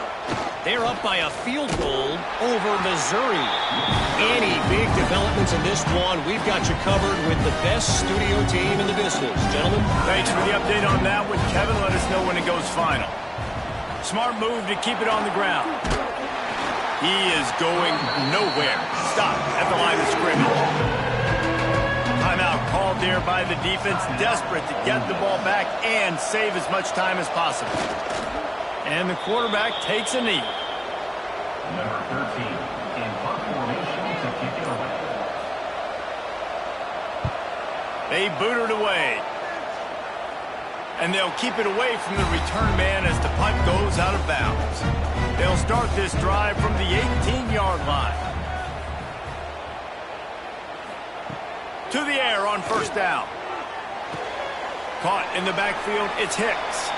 They're up by a field goal over Missouri. Any big developments in this one, we've got you covered with the best studio team in the business. Gentlemen. Thanks for the update on that one, Kevin. Let us know when it goes final. Smart move to keep it on the ground. He is going nowhere. Stop at the line of scrimmage. Timeout called there by the defense, desperate to get the ball back and save as much time as possible. And the quarterback takes a knee. Number 13 in punt formation to kick it away. They boot it away. And they'll keep it away from the return man as the punt goes out of bounds. They'll start this drive from the 18-yard line. To the air on first down. Caught in the backfield, it's Hicks.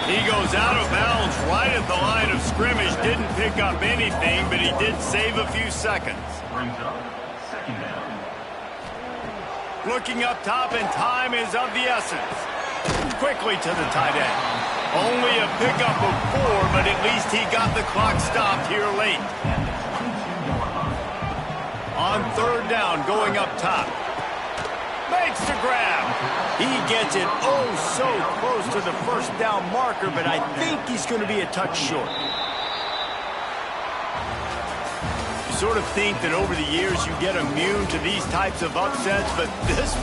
He goes out of bounds right at the line of scrimmage. Didn't pick up anything, but he did save a few seconds. Brings up second down. Looking up top, and time is of the essence. Quickly to the tight end. Only a pickup of 4, but at least he got the clock stopped here late. On third down, going up top. Makes the grab. He gets it oh so close to the first down marker, but I think he's going to be a touch short. You sort of think that over the years you get immune to these types of upsets, but this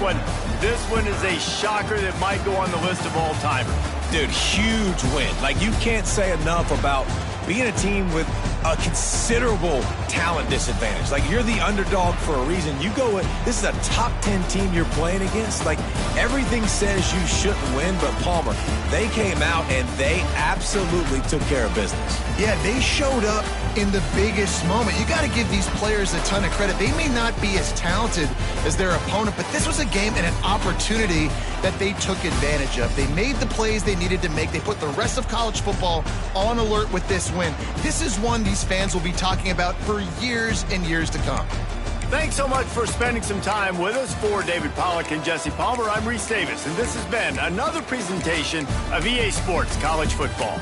one is a shocker that might go on the list of all-timers. Dude, huge win. Like, you can't say enough about being a team with a considerable talent disadvantage. Like, you're the underdog for a reason. You go with, this is a top 10 team you're playing against. Like, everything says you shouldn't win, but Palmer, they came out and they absolutely took care of business. Yeah, they showed up in the biggest moment. You got to give these players a ton of credit. They may not be as talented as their opponent, but this was a game and an opportunity that they took advantage of. They made the plays they needed to make. They put the rest of college football on alert with this win. This is one these fans will be talking about for years and years to come. Thanks so much for spending some time with us. For David Pollack and Jesse Palmer, I'm Reese Davis, and this has been another presentation of EA Sports College Football.